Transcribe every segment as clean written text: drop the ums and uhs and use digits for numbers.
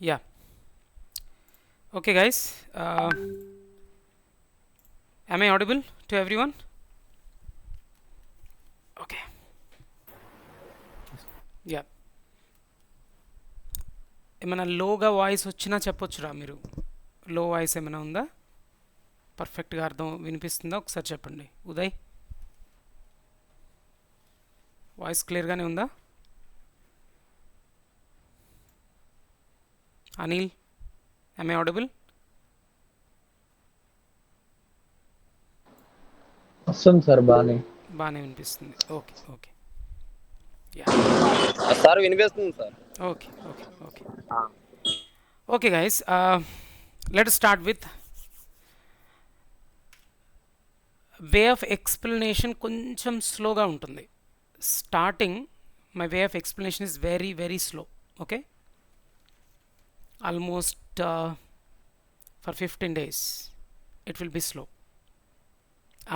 Yeah. Okay, guys. Am I audible to everyone? Okay. Yeah. ఏమైనా లోగా voice వచ్చినా చెప్పొచ్చురా మీరు. లో వాయిస్ ఏమైనా ఉందా? పర్ఫెక్ట్గా అర్థం వినిపిస్తుందా? ఒకసారి చెప్పండి. ఉదయ్, వాయిస్ క్లియర్గానే ఉందా? Anil, am I audible? వస్తుంది సార్ బాగానే. బాగానే వినిపిస్తుంది. Okay okay. యా. సార్ వినిపిస్తుంది sir. Okay okay okay. Okay guys, let start with way of explanation. కొంచెం స్లోగా ఉంటుంది. Starting my way of explanation is very very slow. Okay, almost for 15 days it will be slow.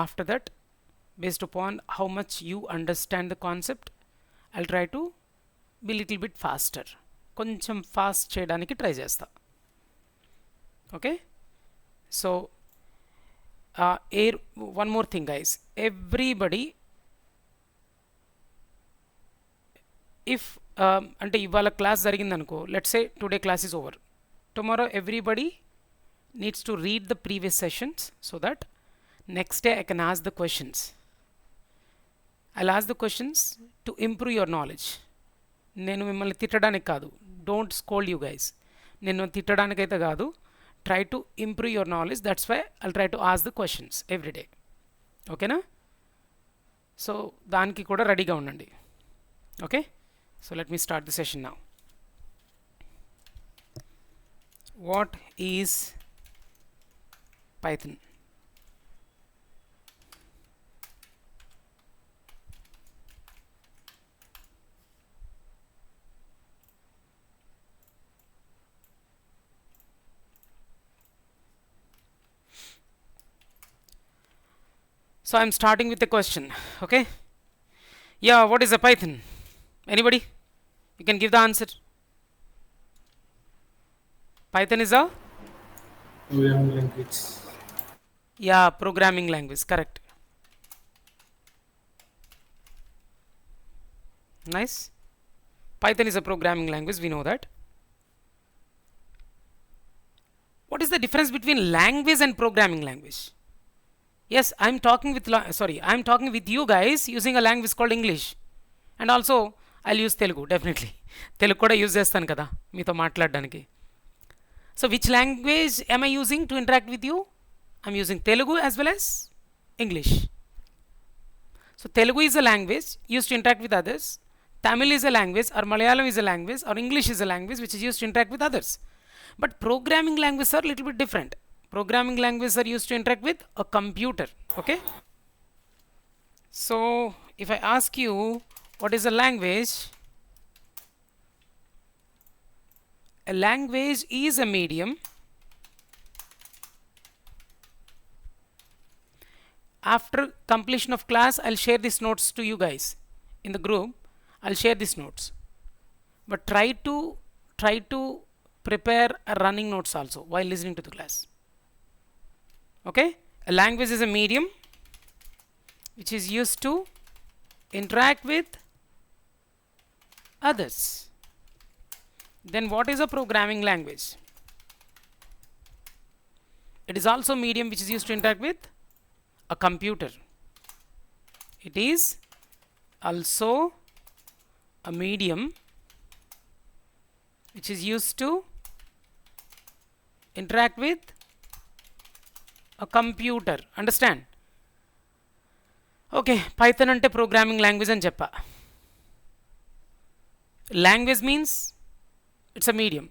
After that, based upon how much you understand the concept, I'll try to be little bit faster. కొంచెం fast చేయడానికి try చేస్తా. Okay, so one more thing guys, everybody, if అంటే ఇవాళ class జరిగిందనుకో, let's say today class is over, tomorrow everybody needs to read the previous sessions so that next day I can ask the questions. I'll ask the questions to improve your knowledge. నేను మిమ్మల్ని తిట్టడానికి కాదు, don't scold you guys. నేను తిట్టడానికైతే కాదు, try to improve your knowledge. That's why I'll try to ask the questions every day. ఓకేనా? So దానికి కూడా రెడీగా ఉండండి. Okay, so let me start the session now. What is Python? So I'm starting with a question. Okay, yeah, what is a Python? Anybody? You can give the answer. Python is a Programming language. yeah, programming language. Correct. Nice. Python is a programming language, we know that. What is the difference between language and programming language? Yes, I'm talking with I'm talking with you guys using a language called English, and also I'll use Telugu definitely. Telugu kuda use chestanu kada meeto maatladdaniki. So which language am I using to interact with you? I'm using Telugu as well as English. So Telugu is a language used to interact with others. Tamil is a language, or Malayalam is a language, or English is a language which is used to interact with others. But programming languages are a little bit different. Programming languages are used to interact with a computer. Okay. So if I ask you what is a language is a medium after completion of class. I'll share these notes to you guys in the group. I'll share these notes, but try to prepare a running notes also while listening to the class. Okay, a language is a medium which is used to interact with others. Then what is a programming language? It is also a medium which is used to interact with a computer. It is also a medium which is used to interact with a computer. Understand? Okay, Python ante programming language అని చెప్పా. Language means it's a medium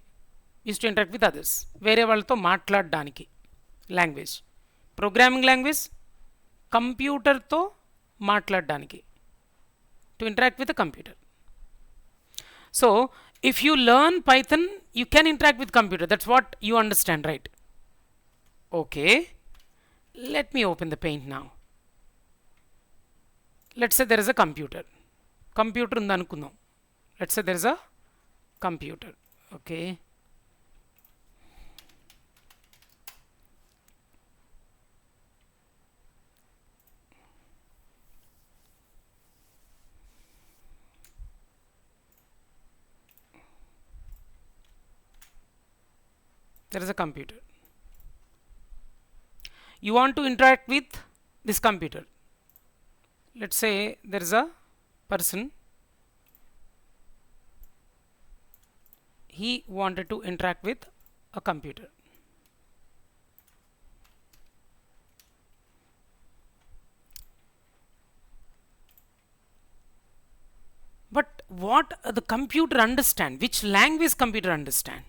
used to interact with others. వేరే వాళ్ళతో మాట్లాడడానికి language. Programming language కంప్యూటర్తో మాట్లాడడానికి, to interact with a computer. So if you learn Python you can interact with computer. That's what you understand, right? Okay, let me open the paint now. Let's say there is a computer. Computer ఉంది అనుకుందాం. Let's say there is a computer. Okay, There is a computer. You want to interact with this computer. Let's say there is a person. He wanted to interact with a computer. But what the computer understand? Which language computer understand?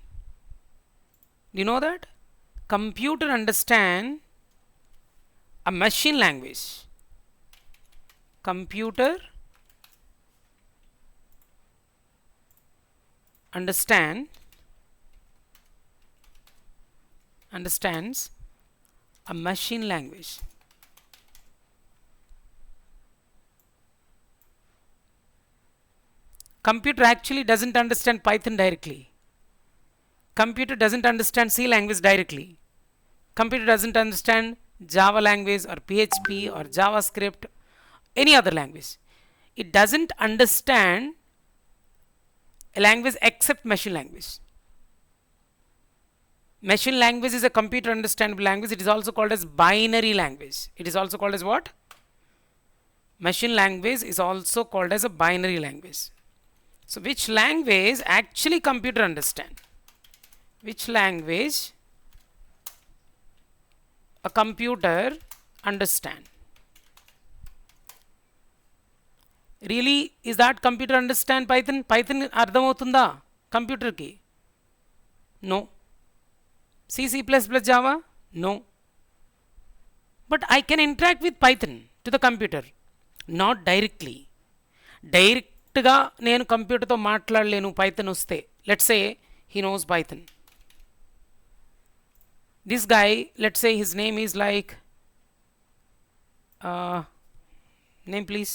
Do you know that? Computer understand a machine language. Computer understands a machine language. Computer actually doesn't understand Python directly. Computer doesn't understand C language directly. Computer doesn't understand Java language or PHP or JavaScript, any other language. It doesn't understand a language except machine language. Machine language is a computer understandable language. It is also called as binary language. It is also called as what? Machine language is also called as a binary language. So which language actually computer understand? Which language a computer understand? Really, is that computer understand Python? Python అర్థమవుతుందా computer ki? No. C, C++, Java? No. But I can interact with Python to the computer. Not directly. డైరెక్ట్గా నేను కంప్యూటర్తో మాట్లాడలేను Python వస్తే. Let's say he knows Python. This guy, let's say his name is like name please,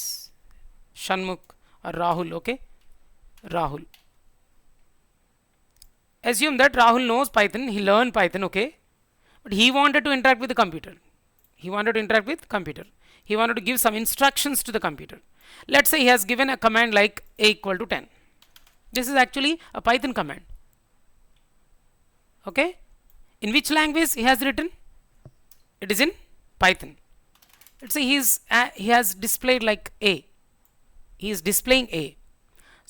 Shanmukh or Rahul. Okay, Rahul. Assume that Rahul knows Python, he learned Python, okay, but he wanted to interact with the computer. He wanted to interact with computer. He wanted to give some instructions to the computer. Let's say he has given a command like a equal to 10. This is actually a Python command. Okay, in which language he has written? It is in Python. Let's say he has displayed like a. He is displaying a.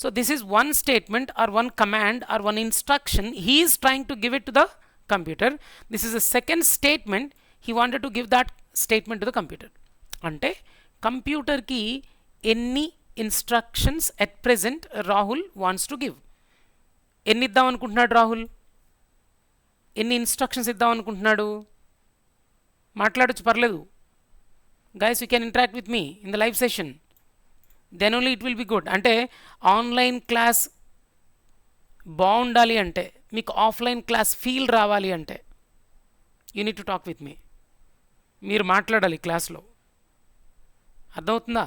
So this is one statement or one command or one instruction he is trying to give it to the computer. This is a second statement. He wanted to give that statement to the computer. Ante computer ki any instructions at present Rahul wants to give. ఎన్ని ఇద్దాం అనుకుంటున్నాడు రాహుల్? ఎన్ని instructions ఇద్దాం అనుకుంటున్నాడు? మాట్లాడొచ్చు, పర్లేదు. Guys, you can interact with me in the live session, then only it will be good. అంటే online class బాగుండాలి అంటే, మీకు ఆఫ్లైన్ క్లాస్ ఫీల్ రావాలి అంటే you need to talk with me. మీరు మాట్లాడాలి క్లాస్లో, అర్థమవుతుందా?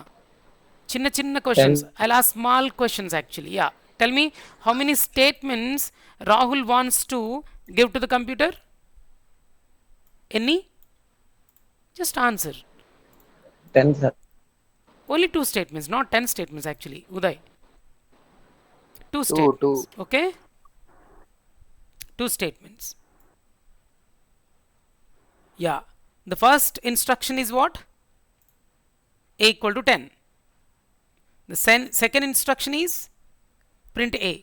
చిన్న చిన్న questions, I will ask small questions actually. Ya, tell me how many statements Rahul wants to give to the computer? Any? Just answer. 10, sir. Only 2 statements, not 10 statements actually, Uday. 2 statements. Okay, 2 statements. Yeah, the first instruction is what? A equal to 10. The second instruction is print a.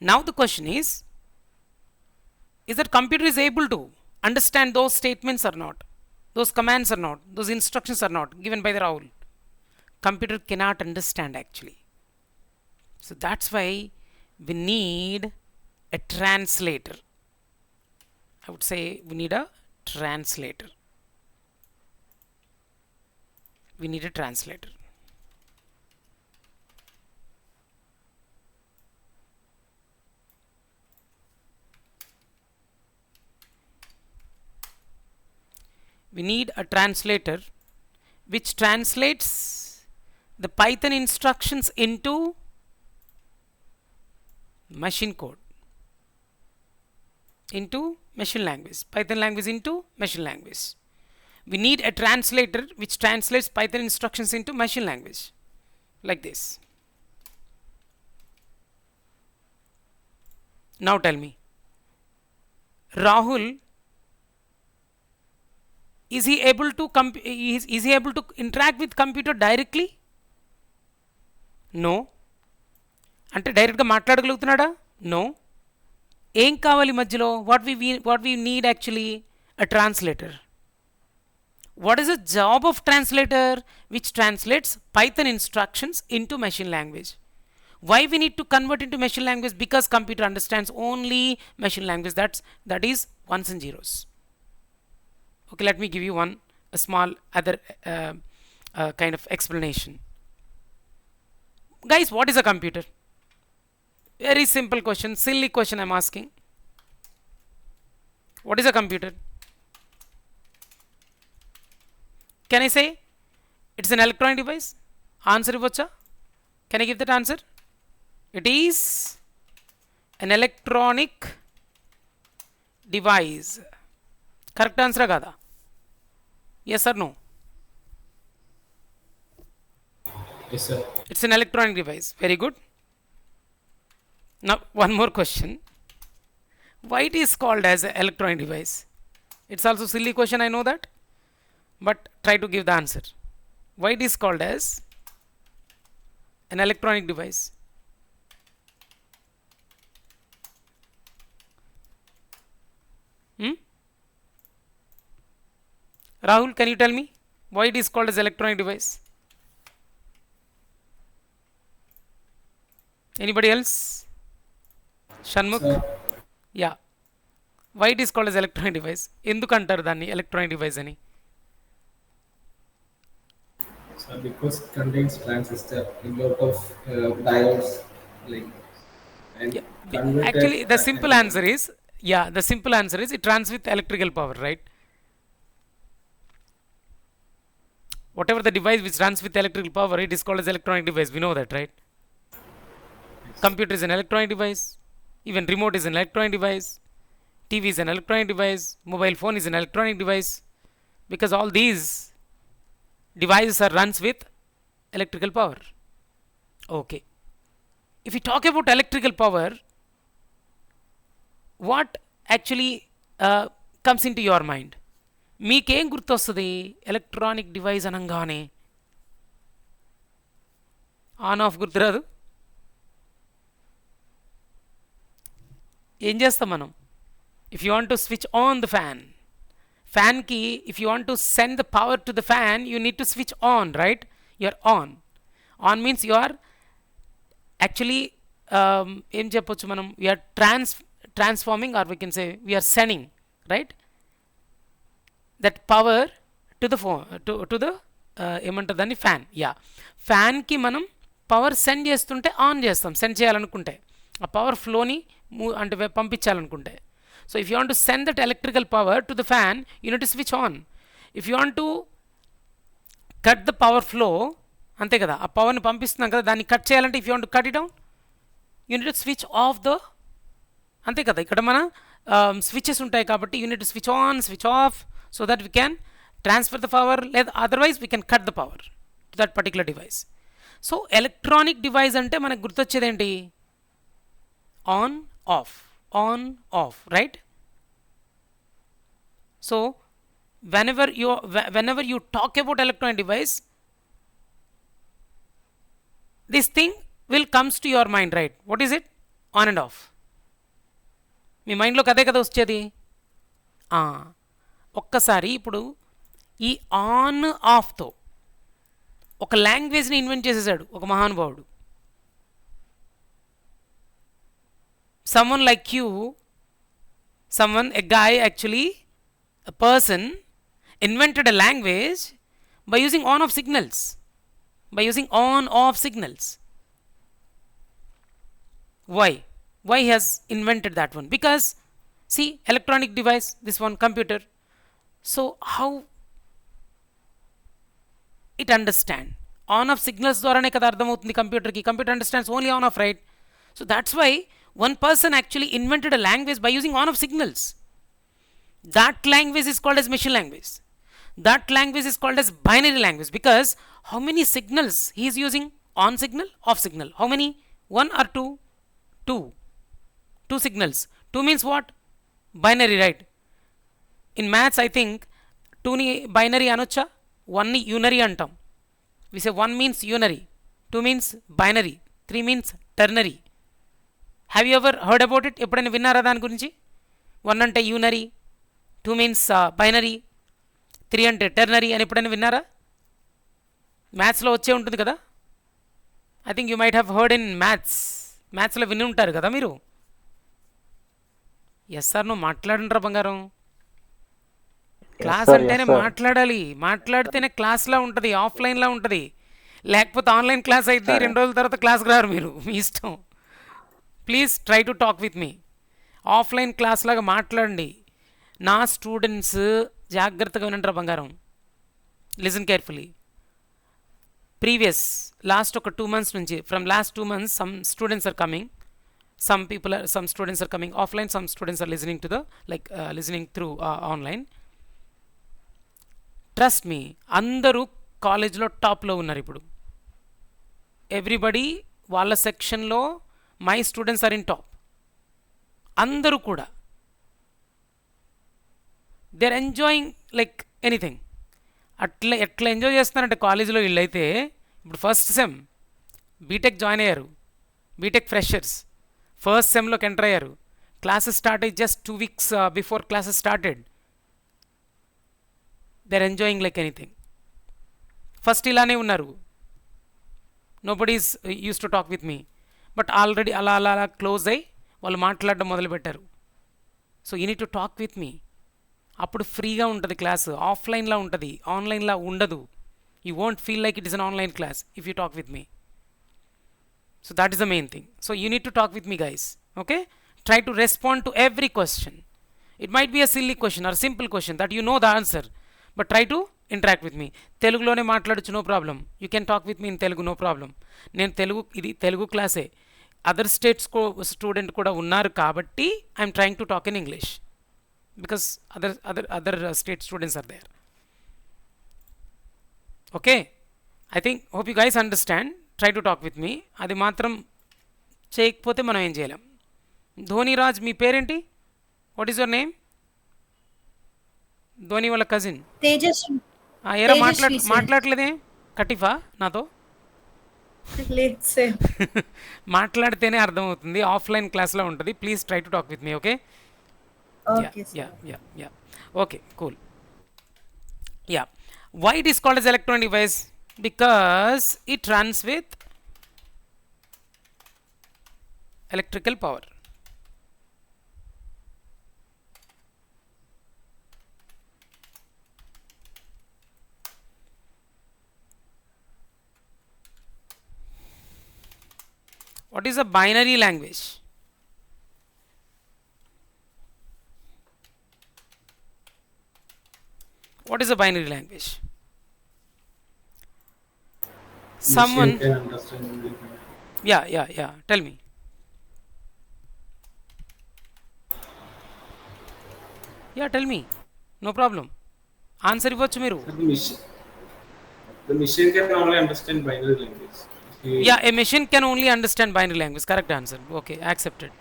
Now the question is that computer is able to understand those statements or not, those commands or not, those instructions are not given by the Rahul. Computer cannot understand actually. So that's why we need a translator. I would say we need a translator. We need a translator. We need a translator which translates the Python instructions into machine code, into machine language, Python language into machine language. We need a translator which translates Python instructions into machine language like this. Now tell me, Rahul, is he able to is he able to interact with computer directly? No. అంటే డైరెక్ట్గా మాట్లాడగలుగుతున్నాడా? No. ఏం కావాలి మధ్యలో? What we need actually a translator. What is the job of translator? Which translates Python instructions into machine language. Why we need to convert into machine language? Because computer understands only machine language, that is ones and zeros. Okay, let me give you a small other kind of explanation. Guys, what is a computer? Very simple question, silly question I'm asking. What is a computer? Can I say it's an electronic device? Answer ivocha? Can I give that answer? It is an electronic device. Correct answer kada? Yes or no? Yes, sir. It's an electronic device. Very good. Now one more question. Why it is called as an electronic device? It's also a silly question, I know that, but try to give the answer. Why it is called as an electronic device? Rahul, can you tell me why it is called as electronic device? Anybody else? Shanmukh? Sir, Yeah. Why it is called as electronic device? ఎందుకు అంటారు దాన్ని electronic device అని? sir, because it contains transistor, a lot of diodes, like, and Yeah. converters Actually, the are simple connected. answer is, yeah, the simple answer is it runs with electrical power, right? Whatever the device which runs with electrical power, it is called as electronic device. We know that, right? Computer is an electronic device. Even remote is an electronic device. TV is an electronic device. Mobile phone is an electronic device. Because all these devices are runs with electrical power. Okay. If we talk about electrical power, what actually comes into your mind? మీకేం గుర్తొస్తుంది electronic device అనగానే? On off గుర్తురాదు? ఏం చేస్తాం మనం? If you want to switch on the ఫ్యాన్కి if you want to send the power to the fan, you need to switch on, right? You're on means you are actually ఏం చెప్పొచ్చు మనం? We're transforming, or we can say we are sending, right, that power to the phone, to the ఏమంటారు దాన్ని, fan. Ya, ఫ్యాన్కి మనం power send చేస్తుంటే on చేస్తాం, send చేయాలనుకుంటే, ఆ పవర్ ఫ్లోని అంటే పంపించాలనుకుంటే. So if you want to send that electrical power to the fan, you need to switch on. If you want to cut the power flow, అంతే కదా, ఆ పవర్ని పంపిస్తున్నాం కదా, దాన్ని కట్ చేయాలంటే if you want to cut it down, you need to switch off the, అంతే కదా, ఇక్కడ మన స్విచెస్ ఉంటాయి కాబట్టి you need to switch on, switch off, so that we can transfer the power, లేదా otherwise we can cut the power to that particular device. So electronic device అంటే మనకు గుర్తొచ్చేది ఏంటి? On off, right? So whenever you talk about electronic device, this thing will comes to your mind, right? What is it? On and off. మీ మైండ్లోకి అదే కదా వచ్చేది. ఒక్కసారి ఇప్పుడు ఈ ఆన్ ఆఫ్తో ఒక లాంగ్వేజ్ని ఇన్వెంట్ చేసేసాడు ఒక మహానుభావుడు. someone like you, a guy, actually a person invented a language by using on off signals. Why he has invented that one? Because see, electronic device, this one computer, so how it understand on off signals dwarane kada ardham avutundi computer ki. Computer understands only on off, right? So that's why one person actually invented a language by using on off signals. That language is called as machine language. That language is called as binary language, because how many signals he is using? On signal, off signal. How many? One or two? Two signals. Two means what? Binary right. In maths I think 2ని binary అనొచ్చా, 1ని unary అంటాం. We say 1 means unary, 2 means binary, 3 means ternary. Have you ever heard about it? ఎప్పుడైనా విన్నారా దాని గురించి? 1 అంటే unary, 2 means binary, 3 అంటే టెర్నరీ అని ఎప్పుడైనా విన్నారా? మ్యాథ్స్లో వచ్చే ఉంటుంది కదా. I think you might have heard in మ్యాథ్స్లో విని ఉంటారు కదా మీరు. ఎస్ సార్, నువ్వు మాట్లాడంటారా బంగారం? క్లాస్ అంటేనే మాట్లాడాలి, మాట్లాడితేనే క్లాస్లా ఉంటుంది, ఆఫ్లైన్లా ఉంటుంది. లేకపోతే ఆన్లైన్ క్లాస్ అయితే 2 రోజుల తర్వాత క్లాస్కి రారు మీరు, మీ ఇష్టం. Please try to talk with me. Offline class లాగా మాట్లాడండి. నా స్టూడెంట్స్ జాగ్రత్తగా వినంటారా బంగారం? Listen carefully. ప్రీవియస్ లాస్ట్ ఒక 2 months నుంచి, from last 2 months some students are coming, some students are coming offline, some students are listening to the listening through online. Trust me, అందరూ కాలేజ్లో టాప్లో ఉన్నారు ఇప్పుడు. ఎవ్రీబడి వాళ్ళ సెక్షన్లో my students are in top. అందరూ కూడా they are enjoying like anything. ఎట్లా ఎంజాయ్ చేస్తున్నారంటే కాలేజీలో వీళ్ళైతే ఇప్పుడు ఫస్ట్ సెమ్ బీటెక్ జాయిన్ అయ్యారు, బీటెక్ ఫ్రెషర్స్ ఫస్ట్ సెమ్లోకి ఎంటర్ అయ్యారు. క్లాసెస్ స్టార్ట్ అయ్యి just 2 weeks before classes started. They are enjoying like anything. First ఇలానే ఉన్నారు, nobody is use to talk with me. But already అలా అలా అలా క్లోజ్ అయ్యి వాళ్ళు మాట్లాడడం మొదలుపెట్టారు. So you need to talk with me. అప్పుడు ఫ్రీగా ఉంటుంది క్లాస్, ఆఫ్లైన్లా ఉంటుంది, ఆన్లైన్లా ఉండదు. You won't feel like it is an online class if you talk with me. So that is the main thing. So you need to talk with me guys, okay? Try to respond to every question. It might be a silly question or simple question that you know the answer, but try to interact with me. తెలుగులోనే మాట్లాడచ్చు, no problem. You can talk with me in Telugu, no problem. నేను ఇది తెలుగు క్లాసే. Other states student కూడా ఉన్నారు కాబట్టి I'm trying to talk in English because other state students are there. Okay, I think hope you guys understand. Try to talk with me. అది మాత్రం చేయకపోతే మనం ఏం చేయలేం. ధోనిరాజ్, మీ పేరేంటి? What is your name? Dhoni వాళ్ళ కజిన్ తేజస్వి. ఏరా తేజస్వి సార్. మాట్లాడలేదే కటిఫా నాతో? లేదు సార్. మాట్లాడితేనే అర్థమవుతుంది, ఆఫ్లైన్ క్లాస్లో ఉంటుంది. Please try to talk with me. Okay, okay sir. Yeah okay, cool. Yeah, why it is called as electronic device? Because it runs with electrical power. What is a binary language? What is a binary language? Someone, Machine can understand only. yeah, tell me. Yeah, tell me, no problem. Answer ఇవ్వచ్చు మీరు. The machine can only understand binary language. Yeah, a machine can only understand binary language. Correct answer. Okay, accepted.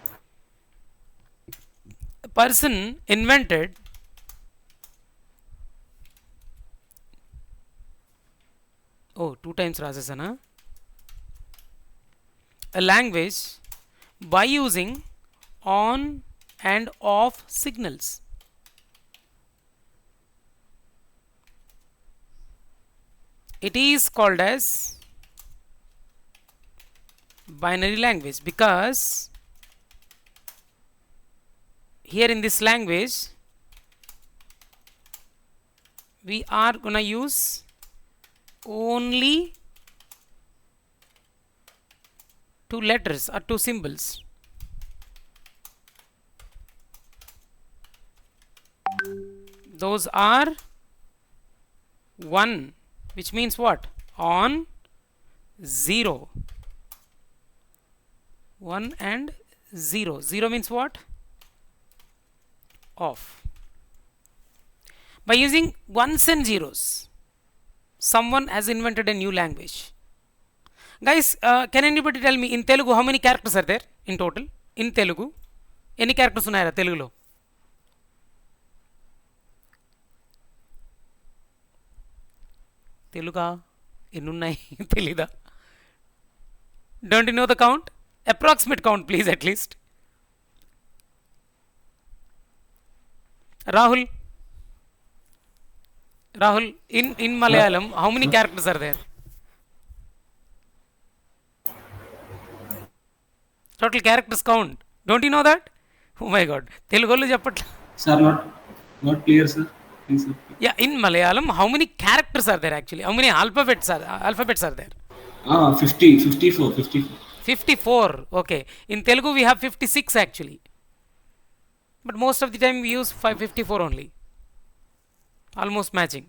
A person invented two times rasasana a language by using on and off signals. It is called as binary language because here in this language we are gonna use only 2 letters or 2 symbols. Those are 1, which means what? On, 0. 1 and 0. 0 means what? Off. By using ones and zeros, someone has invented a new language. Guys, can anybody tell me in Telugu how many characters are there in total? In Telugu, any characters ఉన్నాయా తెలుగులో? తెలుగా ఎన్నున్నాయి తెలీదా? Don't you know the count? Approximate count please at least. Rahul, in Malayalam, how many characters are there? Total characters count. Don't you know that? Oh my God. Telugu cheppatla. Sir, not clear, sir. Please, sir. Yeah, in Malayalam, how many characters are there actually? How many alphabets are there? 54. 54. Okay. In Telugu, we have 56 actually. But most of the time we use 554 only. Almost matching.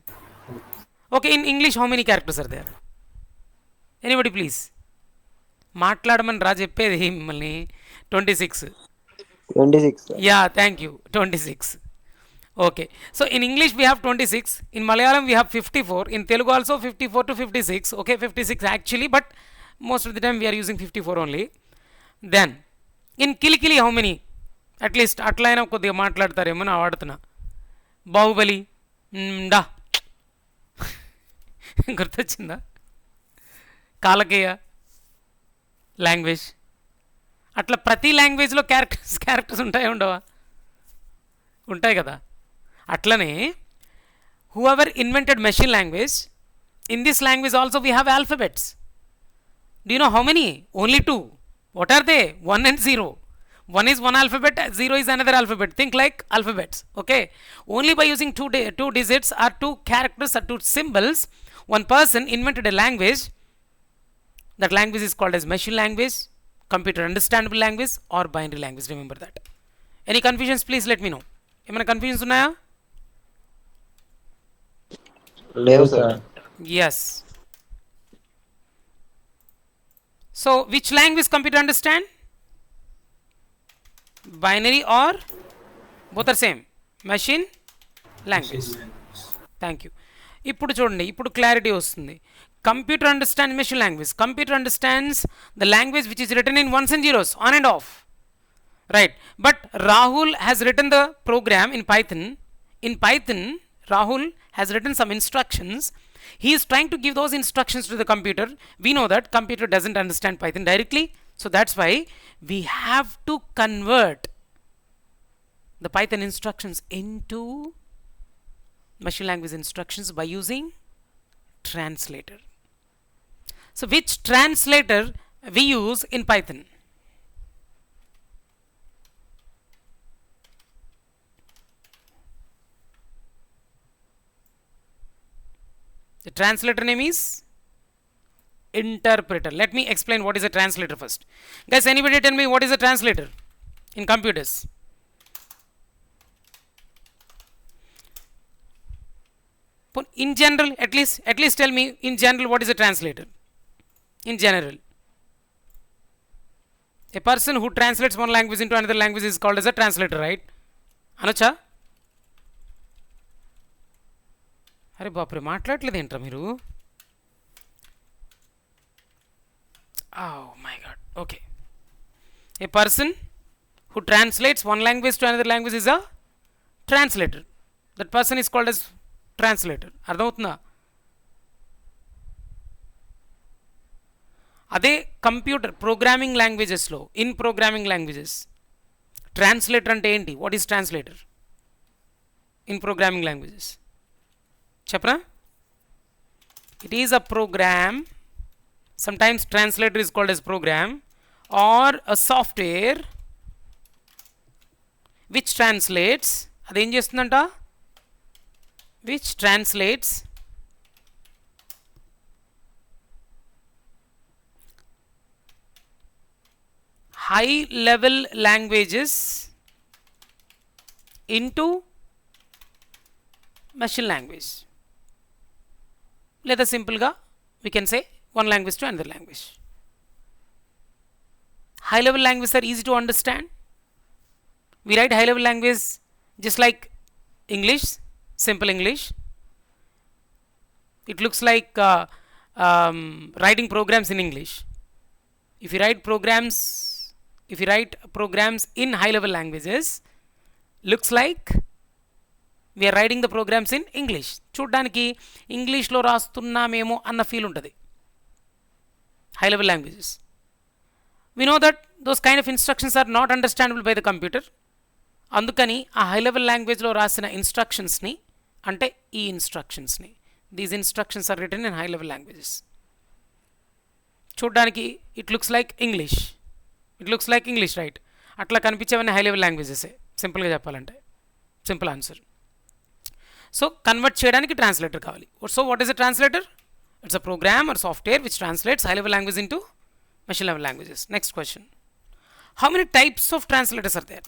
Okay, in English, how many characters are there? Anybody please? మాట్లాడమని రా చెప్పేది మిమ్మల్ని. 26. 26, sir. Yeah, thank you. 26. Okay. So in English we have 26. In Malayalam we have 54. In Telugu also 54 to 56. Okay, 56 actually, but most of the time we are using 54 only. Then in Kilikili how many? At least అట్లా అయినా కొద్దిగా మాట్లాడతారేమో నా వాడుతున్నా. బాహుబలి డా గుర్తొచ్చిందా? Kalakeya language. అట్లా ప్రతి లాంగ్వేజ్లో క్యారెక్టర్స్ ఉంటాయా ఉండవా? ఉంటాయి కదా. అట్లనే whoever invented machine language, in this language also we have alphabets. Do you know how many? Only 2. What are they? 1 and 0. 1 is one alphabet, 0 is another alphabet. Think like alphabets. Okay. Only by using two digits or 2 characters or 2 symbols, one person invented a language. That language is called as machine language, computer understandable language, or binary language. Remember that. Any confusions? Please let me know. Emana confusions unnaya? Levu, sir. Yes. So which language computer understand? Binary or both are same? Machine language. Thank you. ఇప్పుడు చూడండి, ఇప్పుడు clarity వస్తుంది. Computer understands machine language. Computer understands the language which is written in ones and zeros, on and off, right? But Rahul has written the program in Python. In Python, Rahul has written some instructions. He is trying to give those instructions to the computer. We know that computer doesn't understand Python directly. So that's why we have to convert the Python instructions into machine language instructions by using translator. So which translator we use in Python? The translator name is interpreter. Let me explain what is a translator first. Guys, anybody tell me what is a translator in computers? In general, at least tell me in general what is a translator. In general, a person who translates one language into another language is called as a translator, right? Anucha? అరే బాప్రే, మాట్లాడలేదు ఏంట్రా మీరు? Oh my God. Okay. A person who translates one language to another language is a translator. That person is called as translator. అర్థమవుతుందా? అదే computer programming లాంగ్వేజెస్లో, in programming languages translator అంటే ఏంటి? What is translator in programming languages? చెప్పరా? It is a program. Sometimes translator is called as program or a software which translates. అదేం చేస్తుందంట? Which translates high level languages into machine language. లేదా సింపుల్గా we can say one language to another language. High level languages are easy to understand. We write high level language just like English, simple English. It looks like writing programs in English. If you write programs in high level languages, looks like we're writing the programs in English. చూడ్డానికి ఇంగ్లీష్లో రాస్తున్నామేమో అన్న feel ఉంటుంది high level languages. We know that those kind of instructions are not understandable by the computer. అందుకని ఆ high level లాంగ్వేజ్లో రాసిన ఇన్స్ట్రక్షన్స్ని అంటే ఈ ఇన్స్ట్రక్షన్స్ని, these instructions are written in high level languages. చూడ్డానికి it looks like English right? అట్లా కనిపించేవన్నీ హై లెవెల్ లాంగ్వేజెసే సింపుల్గా చెప్పాలంటే. Simple answer. సో కన్వర్ట్ చేయడానికి ట్రాన్స్లేటర్ కావాలి. So what is a translator? It's a program or software which translates high level language into machine level languages. Next question. How many types of translators are there?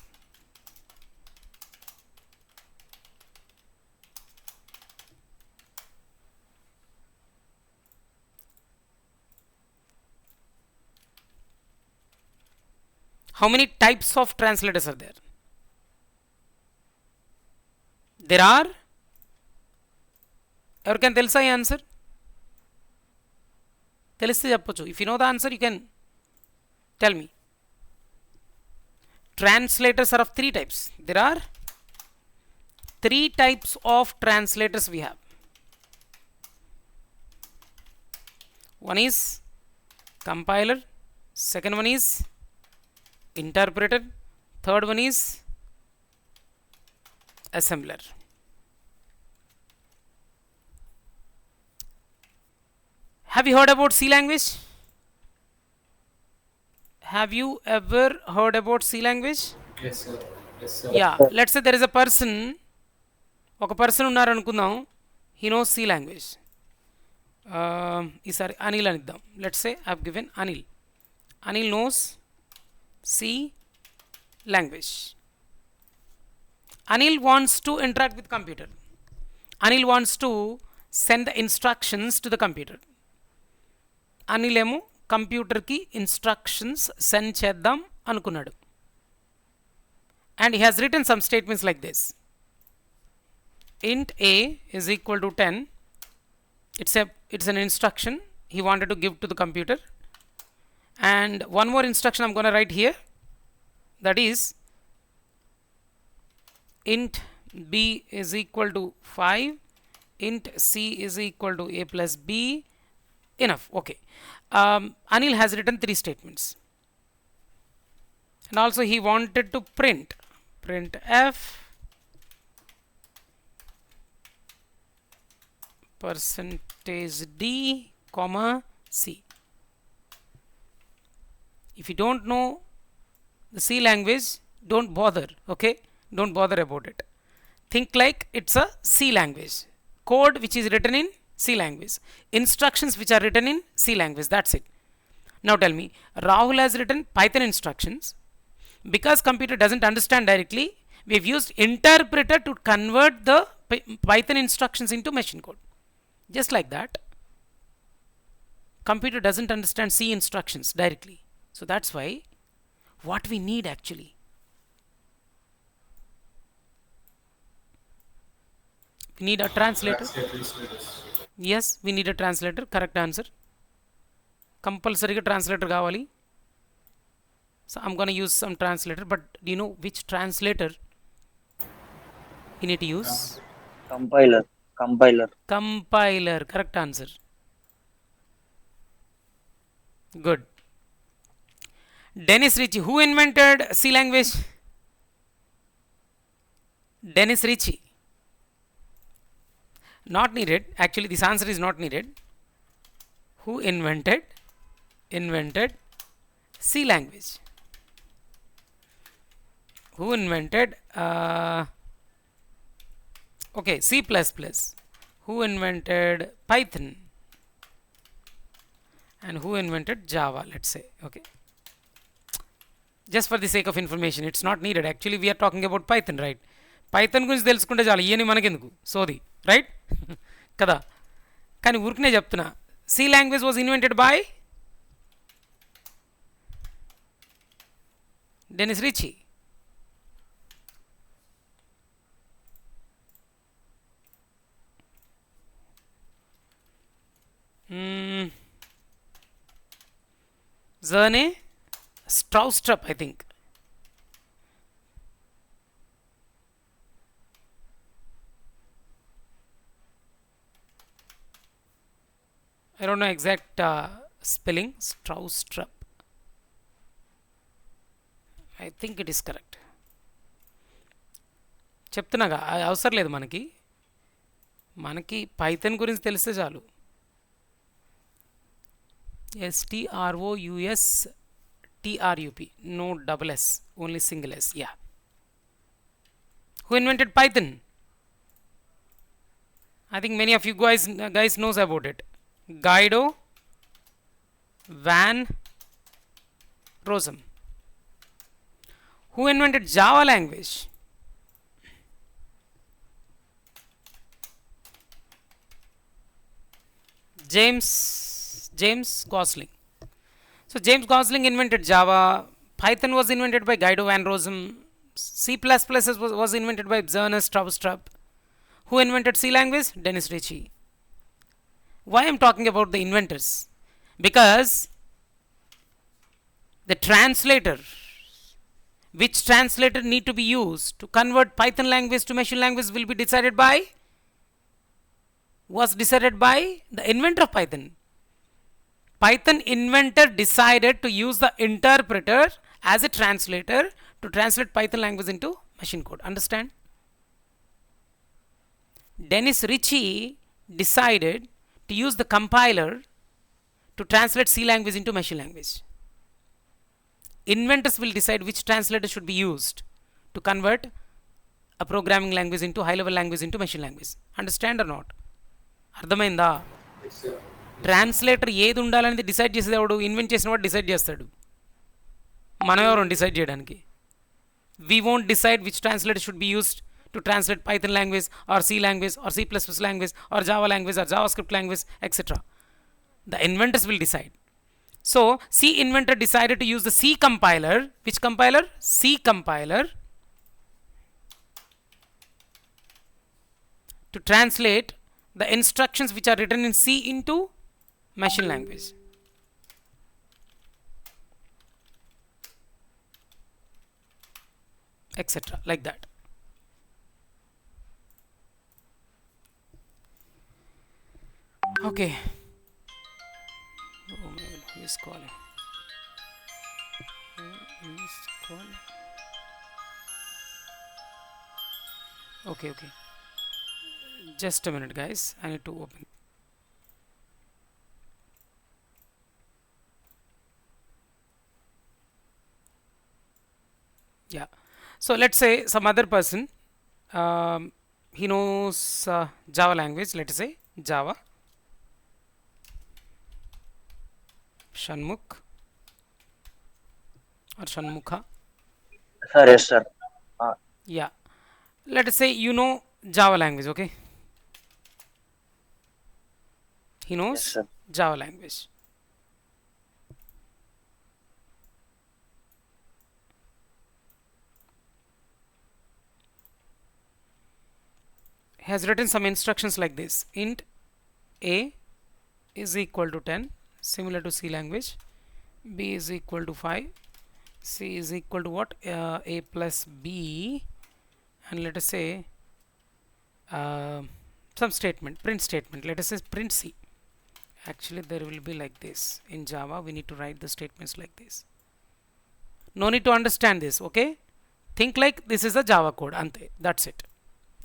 How many types of translators are there? There are. ఎవరికైనా తెలుసా ఈ answer? తెలిస్తే చెప్పొచ్చు. If you know the answer you can tell me. Translators are of three types. There are three types of translators we have. One is compiler, second one is interpreter, third one is assembler. Have you heard about C language? Have you ever heard about C language? Yes, sir. Yes, sir. Yeah, let's say there is a person, ఒక person ఉన్నారనుకుందాం, he knows C language. ఈసారి అనిల్ అనిద్దాం. Let's say I have given Anil. Anil knows C language. Anil wants to interact with computer. Anil wants to send the instructions to the computer. Anil ఏమో కంప్యూటర్కి instructions send చేద్దాం అనుకున్నాడు. And he has written some statements like this. Int a is equal to 10. It's an instruction he wanted to give to the computer. And one more instruction I'm going to write here, that is int b is equal to 5, int c is equal to a plus b. Enough. Okay. Anil has written three statements, and also he wanted to print f percentage d comma c. If you don't know the C language, don't bother. Okay, don't bother about it. Think like it's a C language, code which is written in C language, instructions which are written in C language. That's it. Now tell me, Rahul has written Python instructions. Because computer doesn't understand directly, we have used interpreter to convert the Python instructions into machine code. Just like that, computer doesn't understand C instructions directly. So that's why what we need actually, we need a translator. Yes, we need a translator. Correct answer. Compulsory translator kavali. So I'm going to use some translator, but do you know which translator you need to use? Compiler. Compiler. Correct answer. Good. Dennis Ritchie. Who invented C language? Dennis Ritchie. Not needed. Actually, this answer is not needed. Who invented C language? Who invented okay, C++? Who invented Python? And who invented Java? Let's say. Okay, just for the sake of information, it's not needed. Actually, we are talking about Python, right? Python గురించి తెలుసుకుంటే చాలు, ఇవన్నీ మనకెందుకు సోది, right కదా? కానీ ఊరికనే చెప్తున్నా, C language was invented by Dennis Ritchie. Zerne Stroustrup, I think. I don't know exact spelling. Stroustrup. I think it is correct. చెప్తున్నాగా అవసరం లేదు మనకి పైథాన్ గురించి తెలిస్తే చాలు. STROUSTRUP, no double S, only single S. Yeah. Who invented Python? I think many of you guys knows about it. Guido van Rossum. Who invented Java language? James Gosling. So James Gosling invented Java. Python was invented by Guido van Rossum. C++ was invented by Ernest Stroustrup. Who invented C language? Dennis Ritchie. Why I'm talking about the inventors? Because the translator, which translator need to be used to convert Python language to machine language was decided by the inventor of Python. Python inventor decided to use the interpreter as a translator to translate Python language into machine code. Understand? Dennis Ritchie decided to use the compiler to translate C language into machine language. Inventors will decide which translator should be used to convert a programming language into high level language into machine language. Understand or not? అర్థమైందా? Translator ఏది ఉండాలనేది decide చేసేది ఎవడు? Invent చేసిన వాడు decide చేస్తాడు. మనం ఎవరు డిసైడ్ చేయడానికి? We won't decide which translator should be used to translate Python language or C language or C++ language or Java language or JavaScript language, etc. The inventors will decide. So C inventor decided to use the C compiler. Which compiler? C compiler to translate the instructions which are written in C into machine language. Etc. Like that. Okay. Oh man, who is calling? Who is calling? Okay. Just a minute, guys. I need to open. Yeah. So let's say some other person, he knows Java language. Let's say Java. Shanmukh or Shanmukha. Sir, yes, sir. Yeah. Let us say you know Java language, okay? He knows Yes, sir. Java language. He has written some instructions like this. Int a is equal to 10, similar to C language. B is equal to 5. C is equal to what? A plus B. And let us say some statement, print statement. Let us say print C. Actually, there will be like this. In Java, we need to write the statements like this. No need to understand this, okay? Think like this is a Java code. Ante. That's it.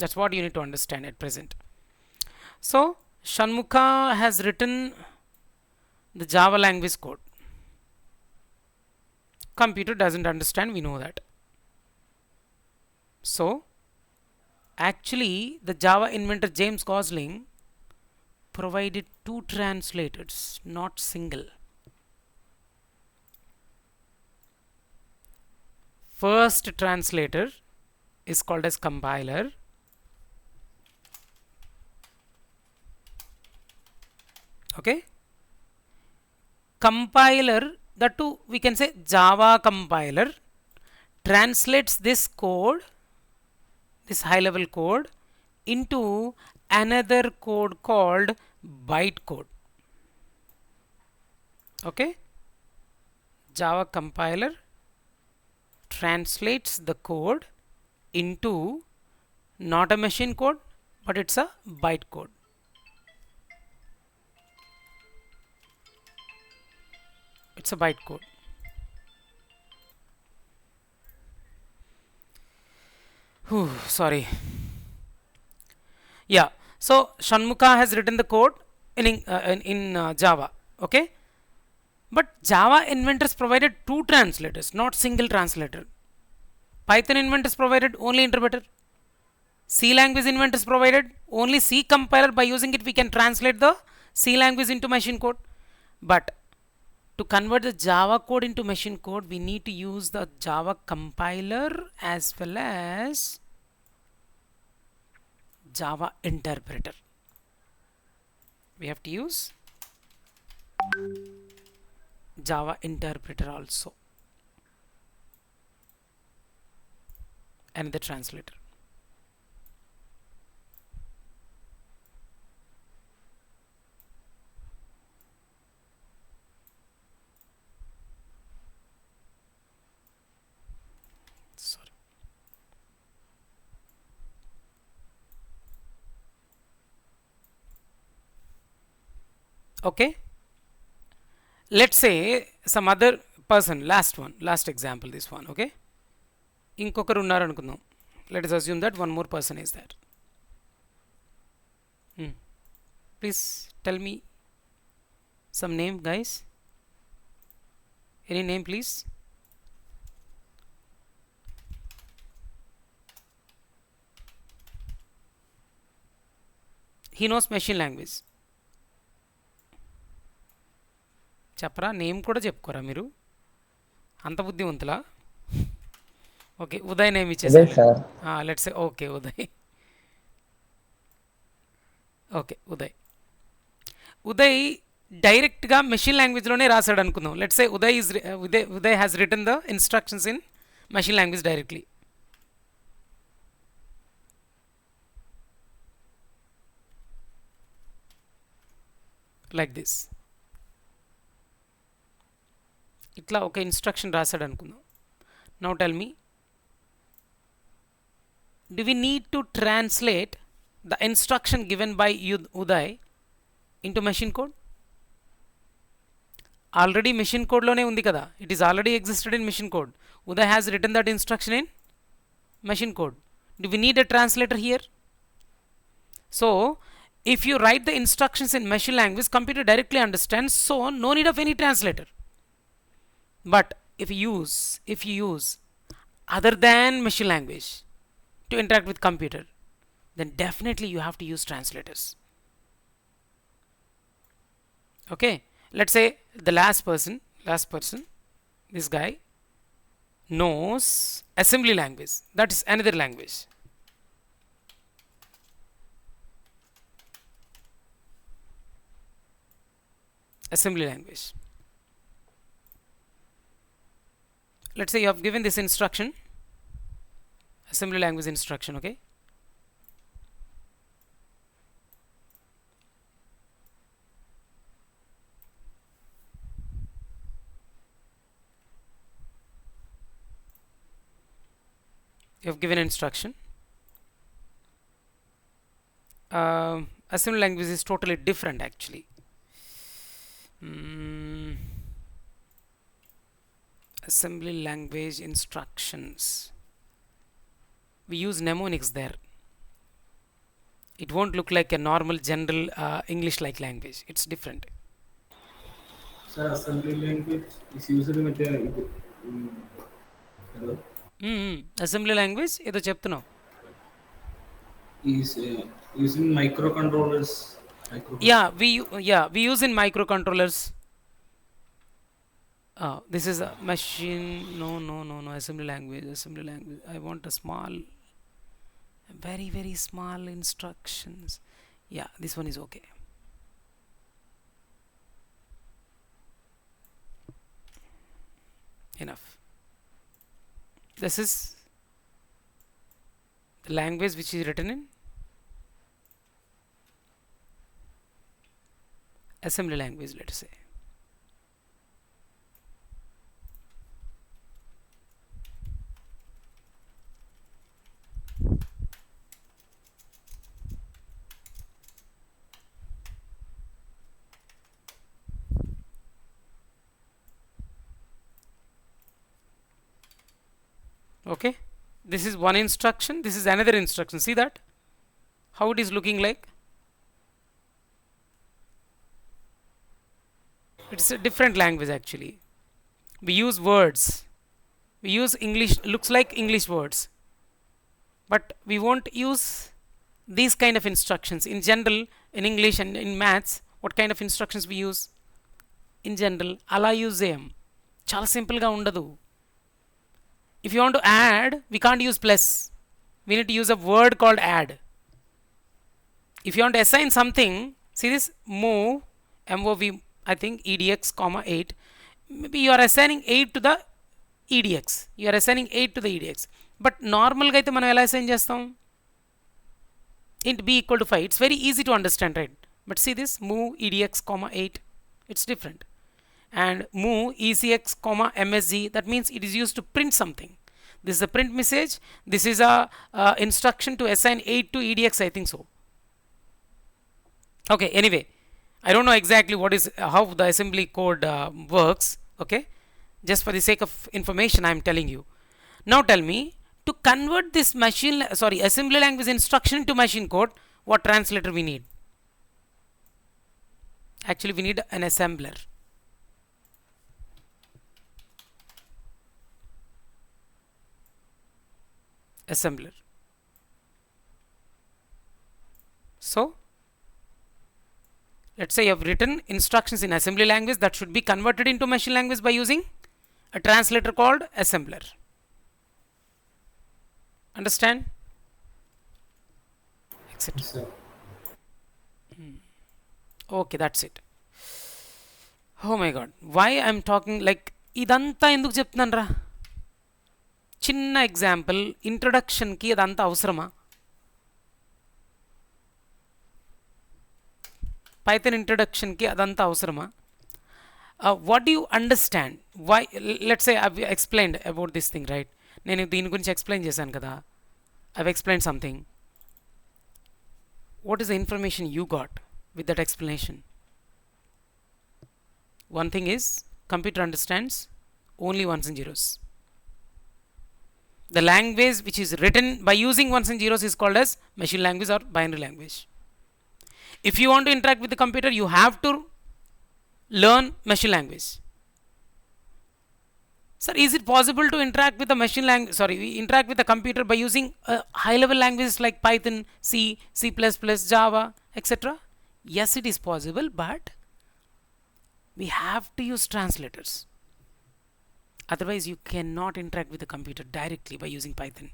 That's what you need to understand at present. So, Shanmukha has written the Java language code. Computer doesn't understand, we know that. So, actually, the Java inventor James Gosling provided two translators, not single. First translator is called as compiler. Okay? Compiler, that too we can say Java compiler, translates this code, this high level code, into another code called bytecode. Okay? Java compiler translates the code into not a machine code, but it's a bytecode. it's a bytecode. Sorry. Yeah, so Shanmuka has written the code in Java. Okay, but Java inventors provided two translators, not single translator. Python inventors provided only interpreter. C language inventors provided only C compiler. By using it, we can translate the C language into machine code. But to convert the Java code into machine code, we need to use the Java compiler as well as Java interpreter. We have to use Java interpreter also, and the translator. Sorry. Okay, let's say some other person, last example, this one. Okay, ఇంకొకరు ఉన్నారు అనుకుందాం. Let us assume that one more person is there. Please tell me some name, guys. Any name, please? He knows machine language. చెప్పరా, name కూడా చెప్పుకోరా మీరు, అంత బుద్ధివంతులా? Okay, Uday name ఇచ్చేసారు. Let's okay Uday. Okay Uday డైరెక్ట్గా మెషిన్ లాంగ్వేజ్లోనే రాశాడు అనుకుందాం. Let's say Uday has written the instructions in machine language directly. Like this. ఇట్లా ఒక ఇన్స్ట్రక్షన్ రాశాడు అనుకుందాం. Now tell me, do we need to translate the instruction given by Uday into machine code? Already machine code lone undi kada, it is already existed in machine code. Uday has written that instruction in machine code. Do we need a translator here? So if you write the instructions in machine language, computer directly understands, so no need of any translator. But if you use other than machine language to interact with computer, then definitely you have to use translators. Okay, let's say the last person, this guy knows assembly language, that is another language. Assembly language. Let's say you have given this instruction, assembly language instruction. Okay, you have given instruction. Assembly language is totally different actually. Assembly language instructions, we use mnemonics there. It won't look like a normal general English like language. It's different. Sir, assembly language is usually with the hello. Assembly language ఏదో చెప్తున్నావు. Is using microcontrollers. We use in microcontrollers. This is a machine. No, assembly language. I want a small, very small instructions. Yeah, this one is okay. Enough. This is the language which is written in assembly language, let's say. Okay, this is one instruction, this is another instruction. See that how it is looking like. It's a different language actually. We use words, we use English, looks like English words, but we won't use these kind of instructions. In general, in English and in maths, what kind of instructions we use? In general, అలా use చేయం, చాలా సింపుల్గా ఉండదు. If you want to add, we can't use plus, we need to use a word called add. If you want to assign something, see this move, mov, I think edx comma 8, maybe you are assigning 8 to the edx, you are assigning 8 to the edx, but నార్మల్గా అయితే మనం ఎలా assign చేస్తాం? int b equal to 5, it's very easy to understand, right? But see this move edx comma 8, it's different. And move ecx comma msg, that means it is used to print something. This is a print message, this is a instruction to assign 8 to edx, I think so. Okay, anyway, I don't know exactly what is how the assembly code works. Okay, just for the sake of information I am telling you. Now tell me, to convert this assembly language instruction into machine code, what translator we need? Actually we need an assembler. Assembler. So let's say you have written instructions in assembly language that should be converted into machine language by using a translator called assembler. Understand? Etc. So, Okay, that's it. Oh my god, why I'm talking like ఇదంతా ఎందుకు చెప్తున్నాను రా? చిన్న example, ఇంట్రొడక్షన్కి అదంతా అవసరమా? Python ఇంట్రొడక్షన్కి అదంతా అవసరమా? What do you understand? Why, let's say I explained about this thing, right? నేను దీని గురించి ఎక్స్ప్లెయిన్ చేశాను కదా, I explain something. What is the information you got with that explanation? One thing is, computer understands only ones and zeros. The language which is written by using ones and zeros is called as machine language or binary language. If you want to interact with the computer, you have to learn machine language. Sir, is it possible to interact with the interact with the computer by using high level languages like Python, C, C++, Java, etc.? Yes, it is possible, but we have to use translators. Otherwise, you cannot interact with the computer directly by using Python.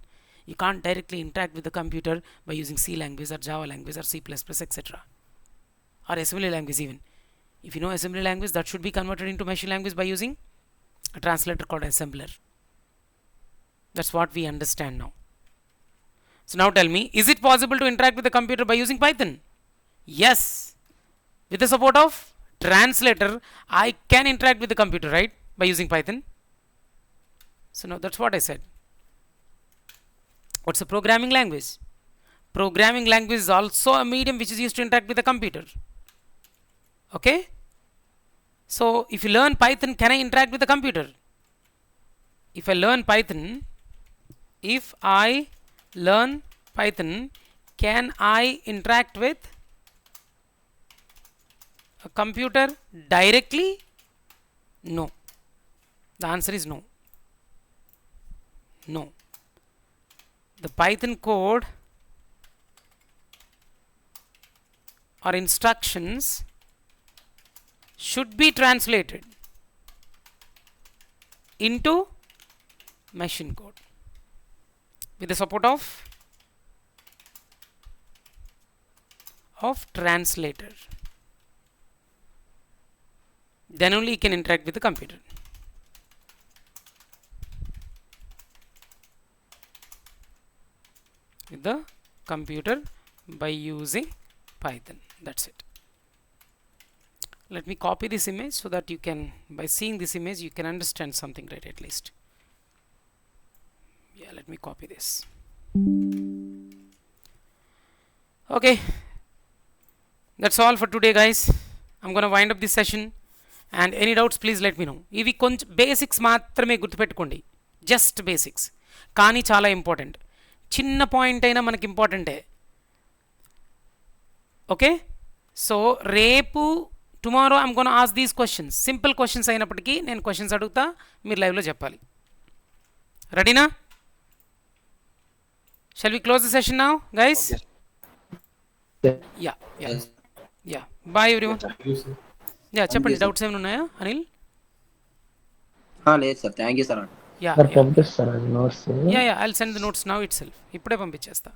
You can't directly interact with the computer by using C language or Java language or C++, etc. or assembly language even. If you know assembly language, that should be converted into machine language by using a translator called assembler. That's what we understand now. So now tell me, is it possible to interact with the computer by using Python? Yes, with the support of translator I can interact with the computer, right, by using Python. So now that's what I said. What's a programming language? Programming language is also a medium which is used to interact with the computer. Okay, so if you learn Python, can I interact with the computer? If I learn Python, can I interact with a computer directly? No. The answer is no. No. The Python code or instructions should be translated into machine code with the support of translator. Then only you can interact with the computer. With the computer by using Python. That's it. Let me copy this image so that you can, by seeing this image, you can understand something, right, at least. Yeah, let me copy this. Okay. That's all for today, guys. I'm going to wind up this session. And any doubts, please let me know. ఇవి కొంచెం basics మాత్రమే గుర్తుపెట్టుకోండి, just basics. కానీ చాలా important. చిన్న point అయినా మనకి ఇంపార్టెంటే. ఓకే, సో రేపు tomorrow I'm gonna ask these questions. Simple questions అయినప్పటికీ నేను క్వశ్చన్స్ అడుగుతా, మీరు లైవ్లో చెప్పాలి. రెడీనా? Shall we close the session now guys? Ya ya ya, bye everyone. Ya చెప్పండి, డౌట్స్ ఏమైనా ఉన్నాయా అనిల్? లేదు sir, thank you sir. Ya sir పంపిస్తారా notes? Ya ya, I'll send the notes now itself. ఇప్పుడే పంపించేస్తా.